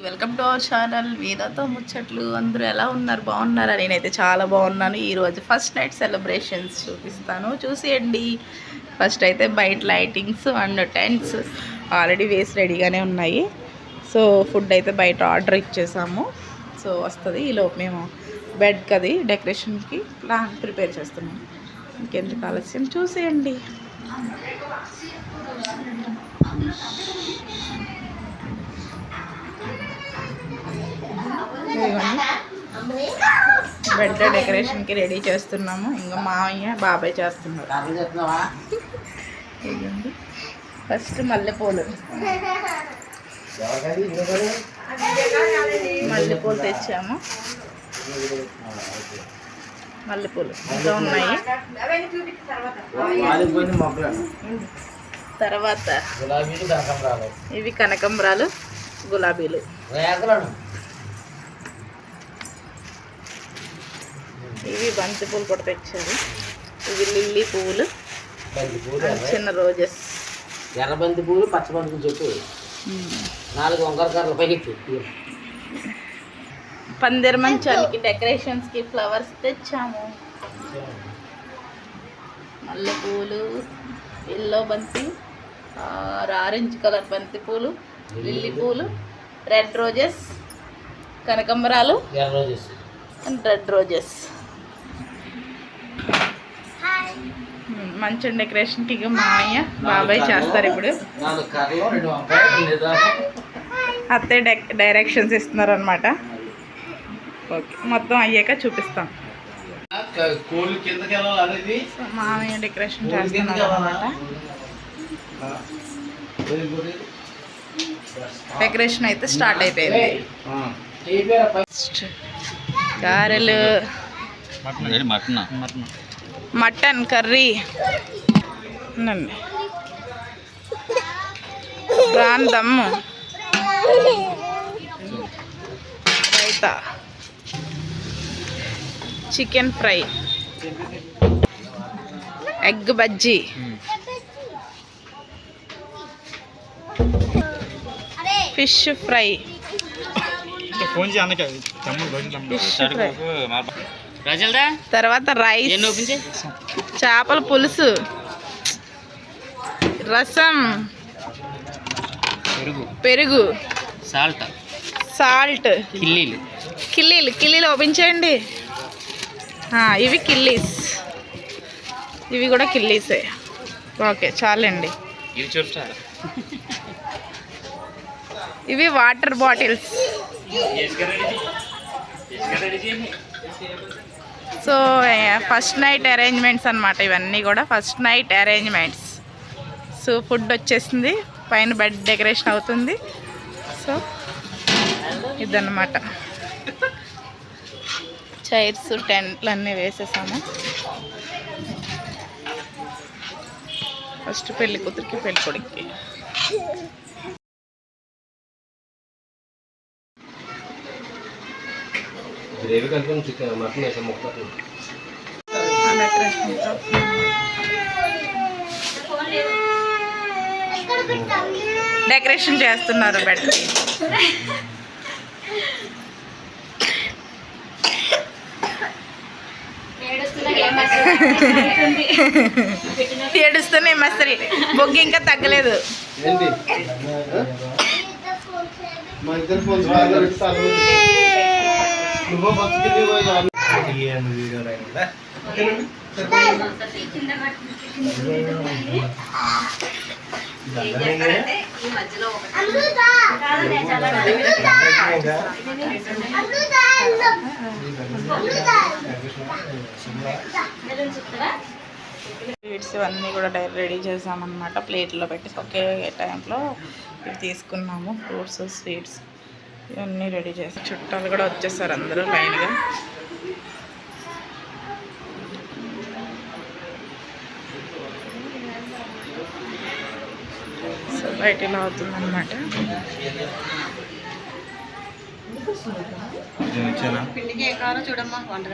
Welcome to our channel వేదాతో ముచ్చట్లు. అందరూ ఎలా ఉన్నారు? బాగున్నారా? నేనైతే చాలా బాగున్నాను. ఈరోజు ఫస్ట్ నైట్ సెలబ్రేషన్స్ చూపిస్తాను, చూసేయండి. ఫస్ట్ అయితే బయట లైటింగ్స్ అండ్ టెంట్స్ ఆల్రెడీ వేసి రెడీగానే ఉన్నాయి. సో ఫుడ్ అయితే బయట ఆర్డర్ ఇచ్చేసాము. సో వస్తుంది. ఈలోపు మేము బెడ్కి అది డెకరేషన్కి ప్లాన్ ప్రిపేర్ చేస్తున్నాము. ఇంకెందుకు ఆలస్యం, చూసేయండి. బెడ్ డెకరేషన్కి రెడీ చేస్తున్నాము. ఇంకా మామయ్య బాబాయ్ చేస్తున్నారు. ఫస్ట్ మల్లెపూలు తెచ్చాము. మల్లెపూలు ఇంకా ఉన్నాయి. తర్వాత ఇవి కనకంబరాలు, గులాబీలు. ఇవి బంతి పూలు కూడా తెచ్చారు. ఇవి లిల్లీ పువ్వులు, చిన్న రోజెస్, ఎర్ర బంతి పువ్వులు, పచ్చ బంతి చెట్టు, 4 వంకర కర్రలు పైకి. పందిరి మంచానికి డెకరేషన్స్కి ఫ్లవర్స్ తెచ్చాము. మల్లెపూలు, ఎల్లో బంతి, ఆరెంజ్ కలర్ బంతి పూలు, లిల్లీ పూలు, రెడ్ రోజెస్, కనకంబరాలు అండ్ రెడ్ రోజెస్. మంచి డెకరేషన్కి ఇక మామయ్య బాబాయ్ చేస్తారు. ఇప్పుడు అత్తయ్య డైరెక్షన్స్ ఇస్తున్నారు అనమాట. ఓకే, మొత్తం అయ్యాక చూపిస్తాం. మామయ్య డెకరేషన్ చేస్తున్నారు అనమాట. డెకరేషన్ అయితే స్టార్ట్ అయిపోయింది. గారెలు, మటన్ కర్రీ, ప్రాన్ దమ్ము, raita, chicken fry, egg bajji, fish fry, తర్వాత రైస్, చేపల పులుసు, రసం, పెరుగు, సాల్ట్, కిల్లీలు ఓపెన్ చేయండి. ఇవి కిల్లీస్, ఇవి కూడా కిల్లీసే. ఓకే చాలండి. ఇవి water bottles. So first night arrangements అన్నమాట. ఇవన్నీ కూడా first night arrangements. So food వచ్చేసింది, పైన బెడ్ డెకరేషన్ అవుతుంది. సో ఇదన్నమాట. చైర్స్, టెంట్లు అన్నీ వేసేసాము. ఫస్ట్ పెళ్లి కూతురికి, పెళ్లి కొడుక్కి. డెకరేషన్ చేస్తున్నారు బెడ్. ఏడుస్తూనే మస్తరి బొగ్గి ఇంకా తగ్గలేదు. స్వీట్స్ ఇవన్నీ కూడా రెడీ చేసామన్నమాట. ప్లేట్లో పెట్టి ఒకే టైంలో ఇవి తీసుకున్నాము. ఫ్రూట్స్, స్వీట్స్ ఇవన్నీ రెడీ చేసి చుట్టాలు కూడా వచ్చేసారు అందరూ లైన్గా. సో బయట ఇలా అవుతుందన్నమాట. చూడమ్మా వంట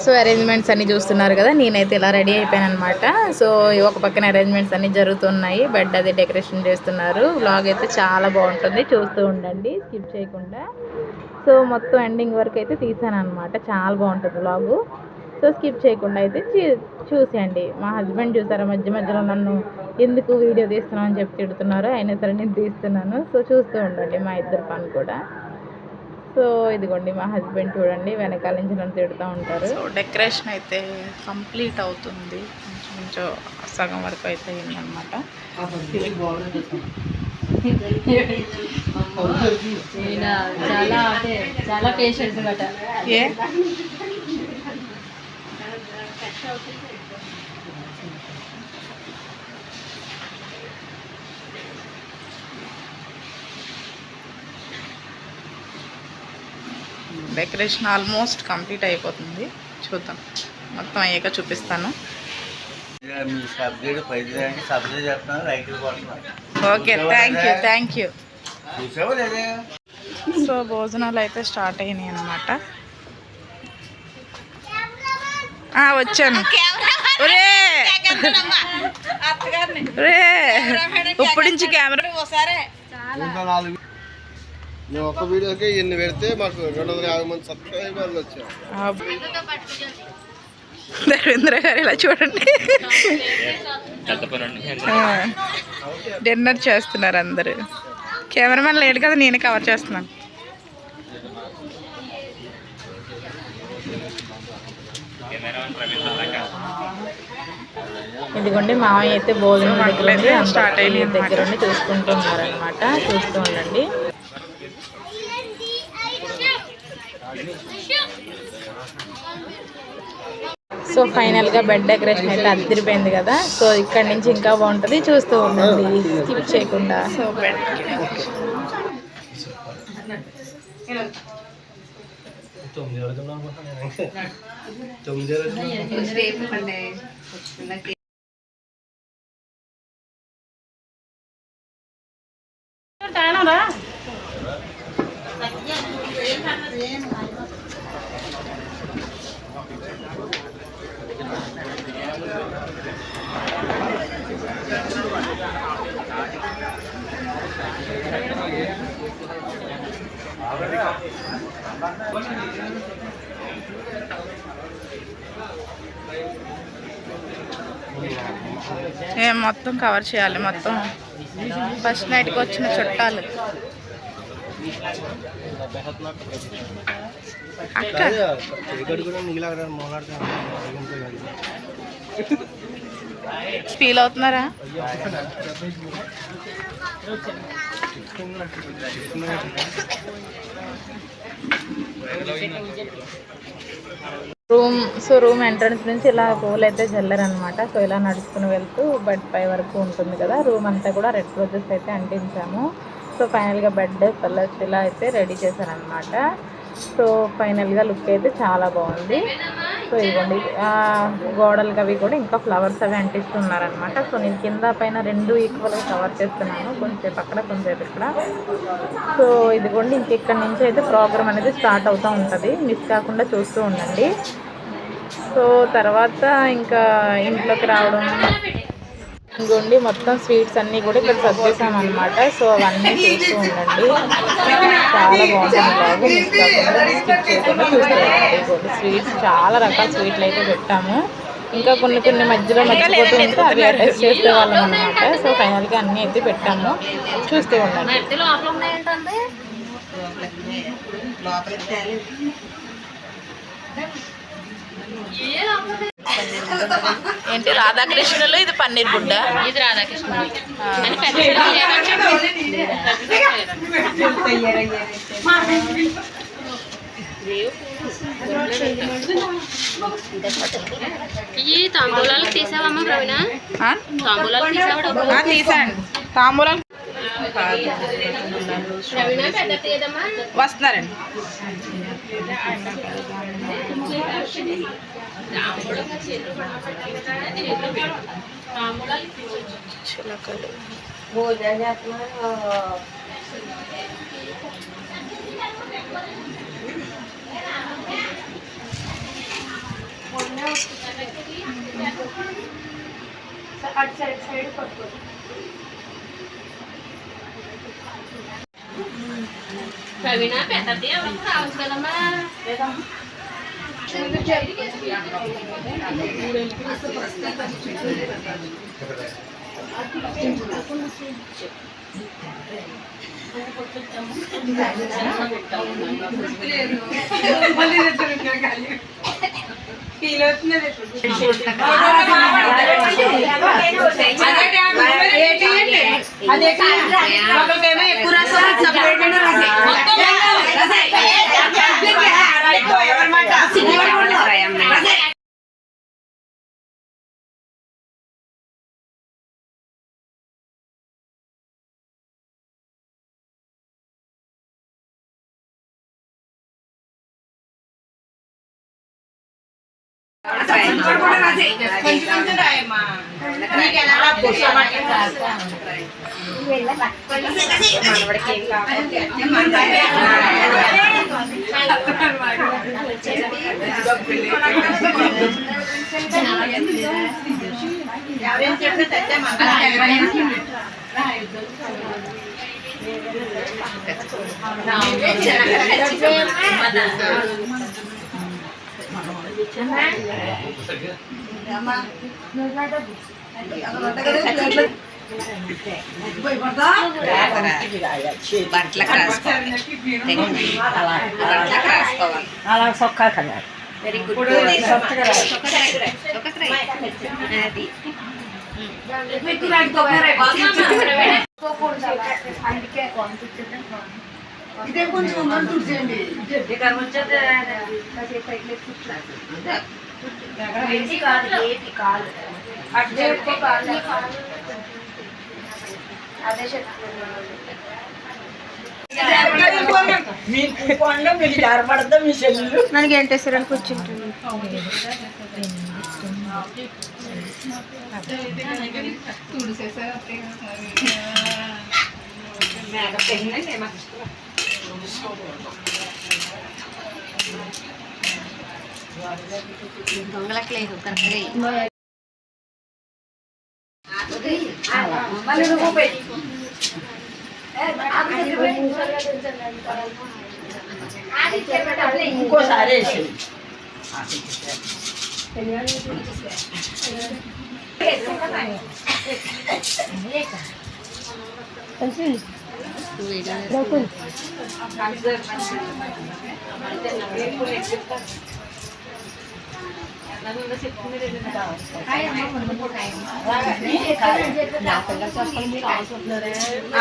సో అరేంజ్మెంట్స్ అన్నీ చూస్తున్నారు కదా, నేనైతే ఇలా రెడీ అయిపోయాను అనమాట. సో ఒక పక్కన అరేంజ్మెంట్స్ అన్నీ జరుగుతున్నాయి, బెడ్ అది డెకరేషన్ చేస్తున్నారు. వ్లాగ్ అయితే చాలా బాగుంటుంది, చూస్తూ ఉండండి స్కిప్ చేయకుండా. సో మొత్తం ఎండింగ్ వరకు అయితే తీసాను అనమాట, చాలా బాగుంటుంది వ్లాగు. సో స్కిప్ చేయకుండా అయితే చూసేయండి. మా హస్బెండ్ చూసారా మధ్య మధ్యలో నన్ను ఎందుకు వీడియో తీస్తున్నావు అని చెప్పి తిడుతున్నారు, అయినా సరే నేను తీస్తున్నాను. సో చూస్తూ ఉండండి మా ఇద్దరు పని కూడా. సో ఇదిగోండి మా హస్బెండ్ చూడండి, వెనకాల నుంచి నన్ను తిడుతూ ఉంటారు. సో డెకరేషన్ అయితే కంప్లీట్ అవుతుంది, కొంచెం సగం వరకు అయితే అయిందనమాట. చాలా అంటే చాలా పేషెంట్స్ అనమాట. ఏ డెకరేషన్ ఆల్మోస్ట్ కంప్లీట్ అయిపోతుంది, చూద్దాం మొత్తం అయ్యాక చూపిస్తాను. Okay, thank you. సో భోజనాలు అయితే స్టార్ట్ అయినాయి అన్నమాట. వచ్చాను. ఇప్పుడు నుంచి కెమెరా ఒక వీడియోకి ఇన్ని పెడితే మాకు 250 మంది సబ్స్క్రైబర్లు వచ్చారు. ధర్మేంద్ర గారు ఇలా చూడండి, డిన్నర్ చేస్తున్నారు అందరు. కెమెరామెన్ లేడు కదా, నేనే కవర్ చేస్తున్నాను. ఇదిగోండి మామయ్య అయితే భోజనం స్టార్ట్ అయ్యి దగ్గర ఉండి చూసుకుంటున్నారు అనమాట, చూస్తూ ఉండండి. సో ఫైనల్గా బెడ్ డెకరేషన్ అయితే అదిరిపోయింది కదా. సో ఇక్కడ నుంచి ఇంకా బాగుంటుంది, చూస్తూ ఉండండి స్కిప్ చేయకుండా. సో బెడ్ మొత్తం కవర్ చేయాలి, మొత్తం ఫస్ట్ నైట్కి వచ్చిన చుట్టాలు. ఫీల్ అవుతున్నారా? రూమ్ ఎంట్రన్స్ నుంచి ఇలా పూలు అయితే చల్లారనమాట. సో ఇలా నడుచుకుని వెళ్తూ బెడ్ పై వరకు ఉంటుంది కదా, రూమ్ అంతా కూడా రెడ్ రోజెస్ అయితే అంటించాము. సో ఫైనల్గా బెడ్ పిల్లర్స్ ఇలా అయితే రెడీ చేశారనమాట. సో ఫైనల్గా లుక్ అయితే చాలా బాగుంది. సో ఇవ్వండి గోడలకి అవి కూడా ఇంకా ఫ్లవర్స్ అవి అంటిస్తున్నారనమాట. సో నేను కింద పైన రెండు ఈక్వల్గా కవర్ చేస్తున్నాను, కొంచెంసేపు అక్కడ కొంచెంసేపు ఇక్కడ. సో ఇదిగోండి ఇంక ఇక్కడ నుంచి అయితే ప్రోగ్రామ్ అనేది స్టార్ట్ అవుతూ ఉంటుంది, మిస్ కాకుండా చూస్తూ ఉండండి. సో తర్వాత ఇంకా ఇంట్లోకి రావడం, ఇంకోండి మొత్తం స్వీట్స్ అన్నీ కూడా ఇక్కడ సర్దేశామన్నమాట. సో అవన్నీ చూస్తూ ఉండండి, చాలా బాగుంటుంది బాబు, మిస్ కాకుండా స్కిప్ చేయకుండా చూస్తూ ఉండండి. ఇంకోటి స్వీట్స్ చాలా రకాల స్వీట్లు అయితే పెట్టాము, ఇంకా కొన్ని మధ్యలో మర్చిపోతూ ఉంటే అవి అటాచ్ చేసే వాళ్ళం అనమాట. సో ఫైనల్గా అన్నీ అయితే పెట్టాము, చూస్తూ ఉండండి. ఏంటి రాధాకృష్ణులు, ఇది పన్నీర్ గుడ్డ, ఇది రాధాకృష్ణులు. ఈ తాంబూలాలు తీసావమ్మా ప్రవీణ? తాంబూలాలు తీసాండి, తాంబూలాలు వస్తున్నారండి. చిలకలు ప్రవీణ పెద్దది ఎవరు రావచ్చు కదమ్మా. అలా సొక్కా కదా. Very good. ఇదే కొంచెం చూసేయండి. ನನಗೆ ಎಂಟು ಹೆಸರಲ್ಲಿ ಕೂರ್చుంటుంది. దొంగలకు లేదు కరెక్ట్గా. ఇంకోసారి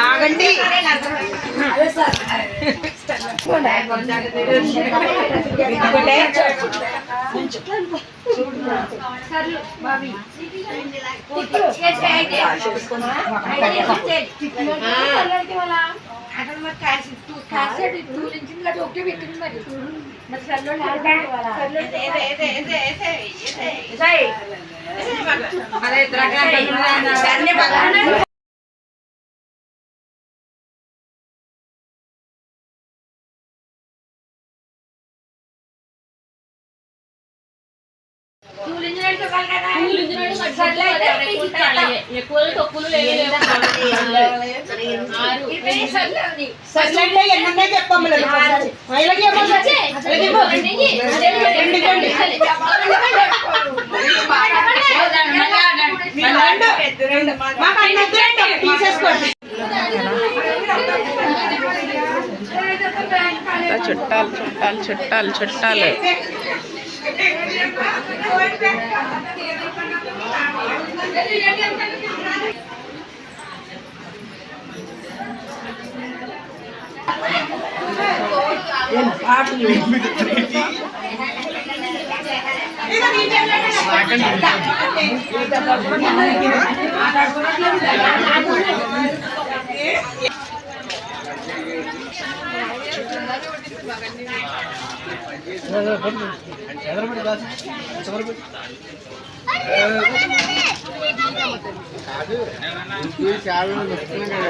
ఆగండి. ఎక్కువ తక్కువలు చుట్టాలు చుట్టాలు చుట్టాలు చుట్టాలు.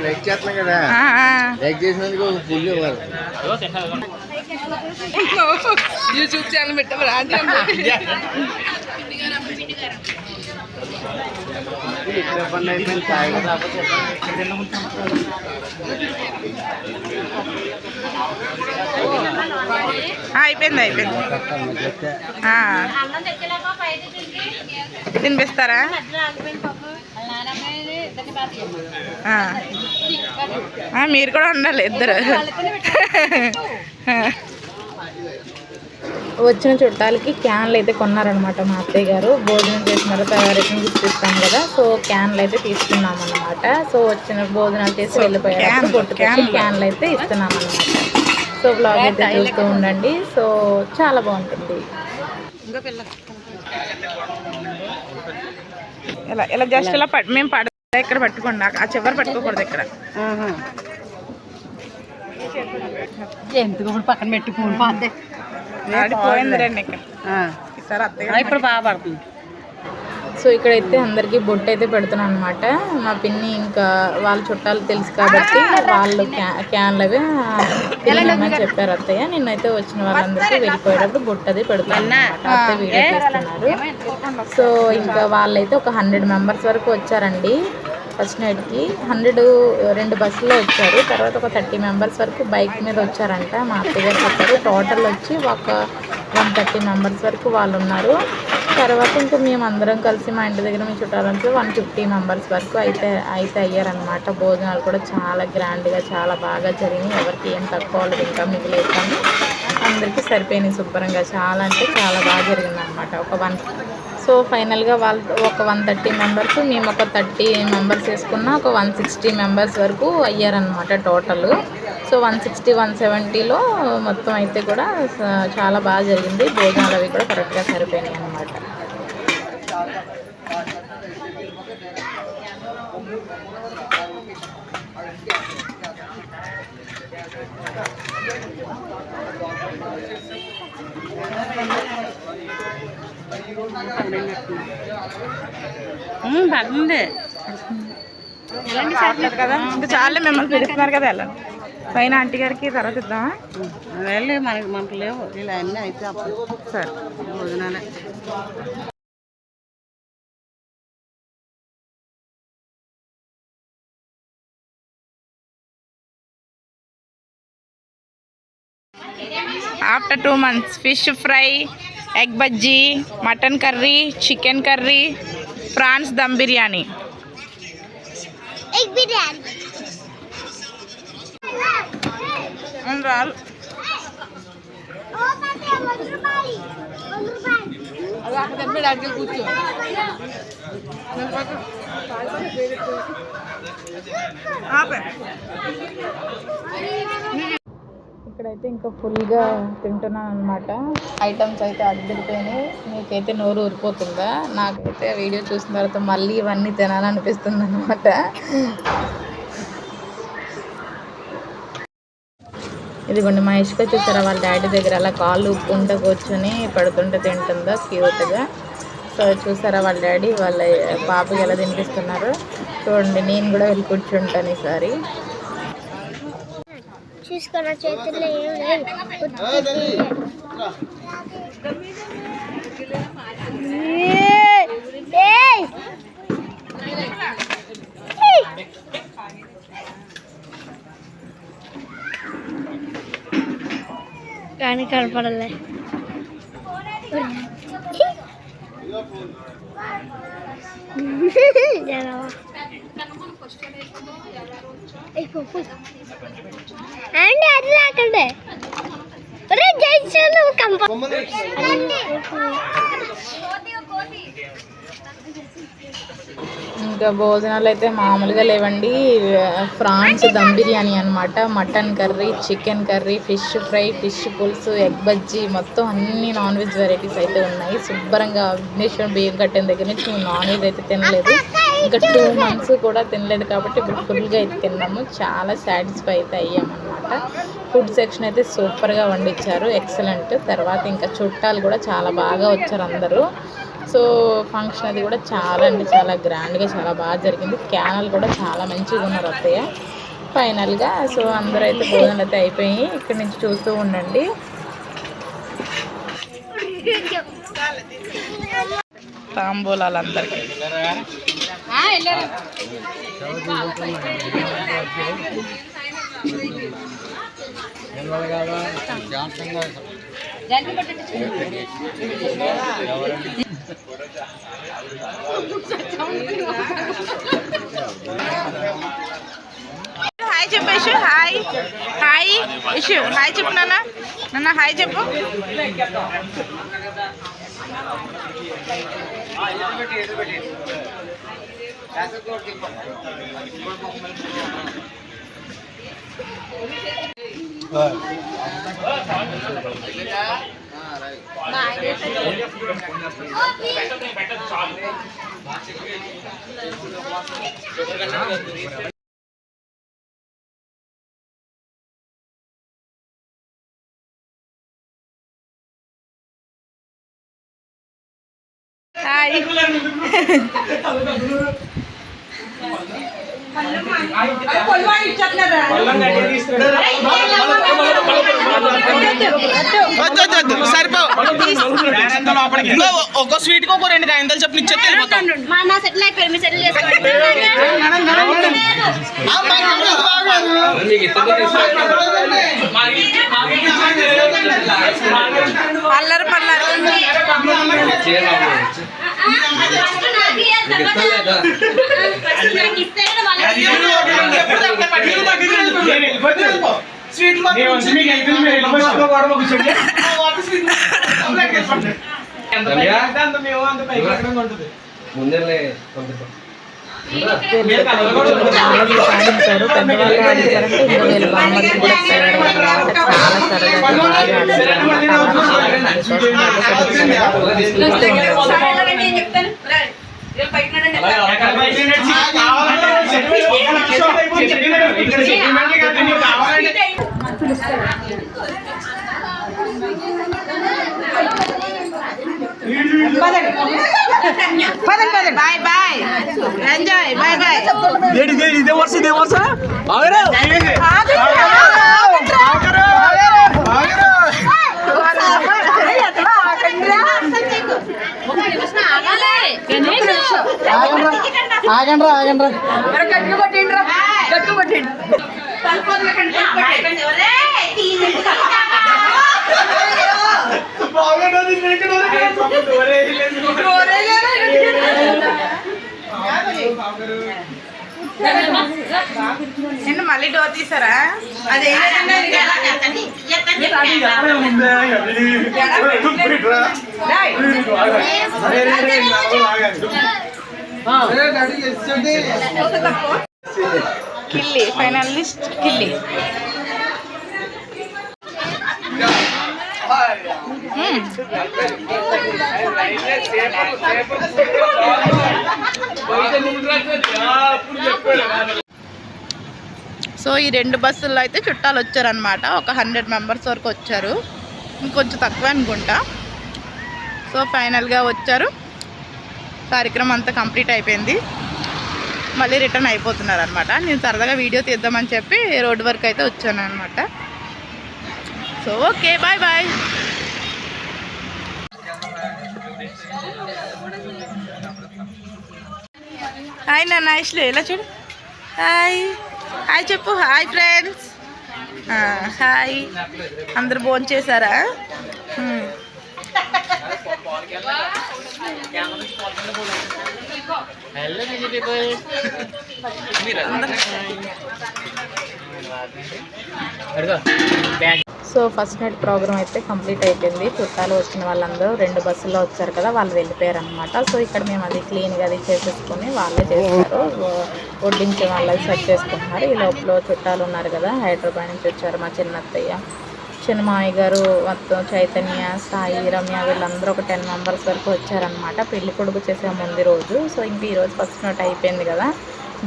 లైక్ చేస్తున్నాం కదా, లైక్ చేసినందుకు ఫుల్ ఇవ్వాలి. యూట్యూబ్ ఛానల్ పెట్టారు ఆంటీ అయిపోయింది అయిపోయింది తినిపిస్తారా మీరు కూడా ఉండాలి ఇద్దరు వచ్చిన చుట్టాలకి క్యాన్లు అయితే కొన్నారనమాట మా అత్తయ్య గారు భోజనం చేసిన తర్వాత రిటర్న్ గిఫ్ట్ ఇస్తాం కదా సో క్యాన్లు అయితే తీసుకున్నాం అనమాట సో వచ్చిన భోజనాలు చేసి వెళ్ళిపోయారు క్యాన్లు అయితే ఇస్తున్నాం అనమాట సో బ్లాగ్ అయితే చూస్తూ ఉండండి సో చాలా బాగుంటుంది ఇలా ఇలా జస్ట్ ఇలా మేము ఇక్కడ పట్టుకోండి ఆ చివరి పట్టుకోకూడదు ఇక్కడ ఎందుకు పక్కన పెట్టుకోండి పోయింది రండి ఇక్కడ ఈసారి అత్తయ్య ఇప్పుడు బాగా పడుతుంది సో ఇక్కడైతే అందరికీ బొట్టు అయితే పెడుతున్నాను అనమాట మా పిన్ని ఇంకా వాళ్ళ చుట్టాలు తెలుసు కాబట్టి వాళ్ళు క్యాన్లు అవి తినమని చెప్పారు అత్తయ్య నిన్నైతే వచ్చిన వాళ్ళందరికీ వెళ్ళిపోయేటప్పుడు బొట్టు అది పెడుతున్నాను అత్తయ్య వీడియో చేస్తున్నారు సో ఇంకా వాళ్ళైతే ఒక 100 మెంబర్స్ వరకు వచ్చారండి ఫస్ట్ నైట్కి 2 బస్సులో వచ్చారు తర్వాత ఒక 30 మెంబర్స్ వరకు బైక్ మీద వచ్చారంట మా అత్తగారు చెప్పారు టోటల్ వచ్చి ఒక 130 మెంబర్స్ వరకు వాళ్ళు ఉన్నారు తర్వాత ఇంకా మేము అందరం కలిసి మా ఇంటి దగ్గర మీ చుట్టాలంటే 150 మెంబర్స్ వరకు అయితే అయ్యారనమాట భోజనాలు కూడా చాలా గ్రాండ్గా చాలా బాగా జరిగినాయి ఎవరికి ఏం తక్కువ వాళ్ళకి ఇంకా మిగిలేదు కానీ అందరికీ సరిపోయినాయి శుభ్రంగా చాలా అంటే చాలా బాగా జరిగిందనమాట సో ఫైనల్గా వాళ్ళు ఒక 130 మెంబర్స్ మేము ఒక 30 మెంబర్స్ వేసుకున్న ఒక 160 మెంబర్స్ వరకు అయ్యారనమాట టోటల్ సో 160 170లో మొత్తం అయితే కూడా చాలా బాగా జరిగింది భోజనాలు అవి కూడా కరెక్ట్గా సరిపోయినాయి అన్నమాట బాగుంది కదా ఇంకా చాలా మిమ్మల్ని పిలుస్తున్నారు కదా వెళ్ళండి పైన ఆంటీ గారికి తర్వాత ఇద్దామా వెళ్ళి మనకు లేవు ఇలా అన్నీ అయితే అప్పుడు సరే భోజనాలే after 2 months fish fry egg bajji mutton curry chicken curry prawns dum biryani రాలు కూర్చో ఇక్కడైతే ఇంకా ఫుల్గా తింటున్నాను అనమాట ఐటమ్స్ అయితే అద్దరిపోయినాయి మీకైతే నోరు ఊరిపోతుందా నాకైతే వీడియో చూసిన తర్వాత మళ్ళీ ఇవన్నీ తినాలనిపిస్తుంది అనమాట ఇదిగోండి మా ఇసుక చూసారా వాళ్ళ డాడీ దగ్గర అలా కాళ్ళు ఉప్పుకుంటూ కూర్చొని పడుతుంటే తింటుందో క్యూట్గా సో చూసారా వాళ్ళ డాడీ వాళ్ళ పాపకి ఎలా తినిపిస్తున్నారు చూడండి నేను కూడా వెళ్ళి కూర్చుంటాను ఈసారి చూసుకున్న చేతుల్లో ఏం కానీ కనపడలే అండి అది రాకండి ఇంకా భోజనాలు అయితే మామూలుగా లేవండి ఫ్రాన్స్ దమ్ బిర్యానీ అనమాట mutton curry chicken curry fish fry fish పులుసు ఎగ్ బజ్జీ మొత్తం అన్ని నాన్ వెజ్ వెరైటీస్ అయితే ఉన్నాయి శుభ్రంగా విఘ్నేశ్వరం బియ్యం కట్టిన దగ్గర నుంచి మేము నాన్ వెజ్ అయితే తినలేదు ఇంకా 2 months కూడా తినలేదు కాబట్టి ఇప్పుడు ఫుల్గా అయితే తిన్నాము చాలా సాటిస్ఫై అయితే అయ్యామన్నమాట ఫుడ్ సెక్షన్ అయితే సూపర్గా వండించారు ఎక్సలెంట్ తర్వాత ఇంకా చుట్టాలు కూడా చాలా బాగా వచ్చారు అందరూ సో ఫంక్షన్ అది కూడా చాలా అంటే చాలా గ్రాండ్గా చాలా బాగా జరిగింది క్యానల్ కూడా చాలా మంచిగా ఉన్నారు అత్తయ్య ఫైనల్గా సో అందరూ అయితే భోజనాలు అయితే అయిపోయి ఇక్కడ నుంచి చూస్తూ ఉండండి తాంబూలాలందరికీ. హాయ్ చెప్పేసి హాయ్ హాయ్ ఇషు హాయ్ చెప్పు నాన్న హాయ్ చెప్పు. హాయ్ ఒక స్వీట్ కి ఒక 2 కాయంతలు చెప్పి ఇచ్చేస్తే అల్లరి పల్లరు ముందే ఆడించారు పెద్దవాళ్ళు ఆడించారంటే ఇంకా వీళ్ళు బామ్మకి కూడా చాలా సరదాగా బాగా bye bye enjoy bye bye. ఇదే వర్ష ఆగండ్రా నిన్న మళ్ళీ డోర్ తీసారా? అదే కిల్లి ఫైనలిస్ట్ కిల్లి. సో ఈ 2 బస్సుల్లో అయితే చుట్టాలు వచ్చారనమాట. ఒక 100 మెంబర్స్ వరకు వచ్చారు, ఇంకొంచెం తక్కువ అనుకుంటా. సో ఫైనల్గా వచ్చారు, కార్యక్రమం అంతా కంప్లీట్ అయిపోయింది, మళ్ళీ రిటర్న్ అయిపోతున్నారు అనమాట. నేను సరదాగా వీడియో తీద్దామని చెప్పి రోడ్డు వరకు అయితే వచ్చాను అనమాట. So okay bye bye. Hi నాన్న ఐష్లు ఎలా చూడు. హాయ్ హాయ్ చెప్పు. Hi friends. హాయ్ అందరు భోజనం చేశారా? సో ఫస్ట్ నైట్ ప్రోగ్రామ్ అయితే కంప్లీట్ అయిపోయింది. చుట్టాలు వచ్చిన వాళ్ళందరూ 2 బస్సుల్లో వచ్చారు కదా, వాళ్ళు వెళ్ళిపోయారు అనమాట. సో ఇక్కడ మేము అది క్లీన్గా అది చేసేసుకొని వాళ్ళే చేస్తారు, వడ్డించే వాళ్ళకి సెట్ చేసుకుంటున్నారు. ఈ లోపల చుట్టాలు ఉన్నారు కదా, హైదరాబాద్ నుంచి వచ్చారు. మా చిన్నత్తయ్య, చిన్నమాయ గారు, మొత్తం చైతన్య, సాయి, రమ్య వీళ్ళందరూ ఒక 10 మెంబర్స్ వరకు వచ్చారనమాట. పెళ్లి కొడుకు చేసే ముందు రోజు. సో ఇంక ఈరోజు ఫస్ట్ నైట్ అయిపోయింది కదా,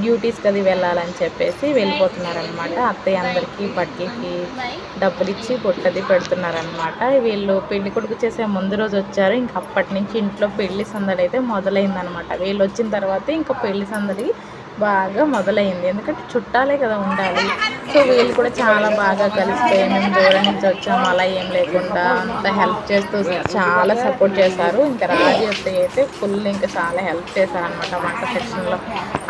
డ్యూటీస్కి అది వెళ్ళాలని చెప్పేసి వెళ్ళిపోతున్నారనమాట. అత్తయ్య అందరికీ బట్టలకి డబ్బులు ఇచ్చి పొట్టది పెడుతున్నారనమాట. వీళ్ళు పెళ్లి కొడుకు చేసే ముందు రోజు వచ్చారు. ఇంక అప్పటి నుంచి ఇంట్లో పెళ్లి సందడి అయితే మొదలైందనమాట. వీళ్ళు వచ్చిన తర్వాత ఇంకా పెళ్లి సందడి బాగా మొదలైంది. ఎందుకంటే చుట్టాలే కదా ఉండాలి. సో వీళ్ళు కూడా చాలా బాగా కలిసిపోయి మేము దూరం నుంచి వచ్చాము అలా ఏం లేకుండా అంత హెల్ప్ చేస్తూ చాలా సపోర్ట్ చేశారు. ఇంకా రాజు అయితే ఫుల్ ఇంకా చాలా హెల్ప్ చేశారనమాట వంట సెక్షన్లో.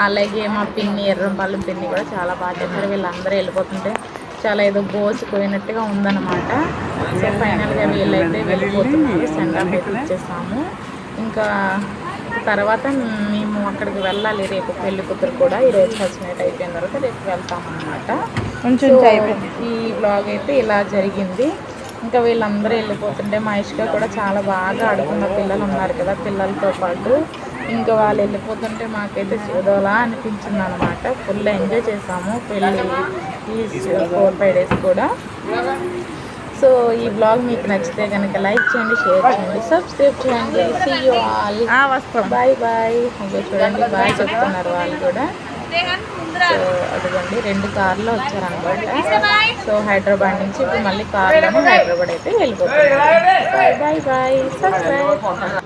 అలాగే మా పిన్ని ఎర్రంపాలెం పిన్ని కూడా చాలా బాగా చేశారు. వీళ్ళందరూ వెళ్ళిపోతుంటే చాలా ఏదో బోసిపోయినట్టుగా ఉందన్నమాట. సో ఫైనల్గా వీళ్ళైతే వెళ్ళిపోతున్నారు. సెండ్ ఆఫ్ అయితే ఇచ్చేసాము. ఇంకా తర్వాత మేము అక్కడికి వెళ్ళాలి రేపు పెళ్లి కూతురు కూడా. ఈరోజు ఫస్ట్ నైట్ అయిపోయిన తర్వాత రేపు వెళ్తామన్నమాట. ఈ బ్లాగ్ అయితే ఇలా జరిగింది. ఇంకా వీళ్ళందరూ వెళ్ళిపోతుంటే మహేష్గా కూడా చాలా బాగా ఆడుకున్న పిల్లలు ఉన్నారు కదా, పిల్లలతో పాటు ఇంకా వాళ్ళు వెళ్ళిపోతుంటే మాకైతే చూడోలా అనిపించింది అనమాట. ఫుల్ ఎంజాయ్ చేసాము పెళ్ళి ఈ 4-5 days కూడా. సో ఈ బ్లాగ్ మీకు నచ్చితే కనుక లైక్ చేయండి, షేర్ చేయండి, సబ్స్క్రైబ్ చేయండి. See you all. Bye bye. ఇంకా చూడండి బాయ్ చెప్తున్నారు వాళ్ళు కూడా. సో అదిగోండి 2 కార్లో వచ్చారనమాట. సో హైదరాబాద్ నుంచి ఇప్పుడు మళ్ళీ కార్లో హైదరాబాద్ అయితే వెళ్ళిపోతున్నారు. Bye bye bye. సబ్స్క్రైబ్.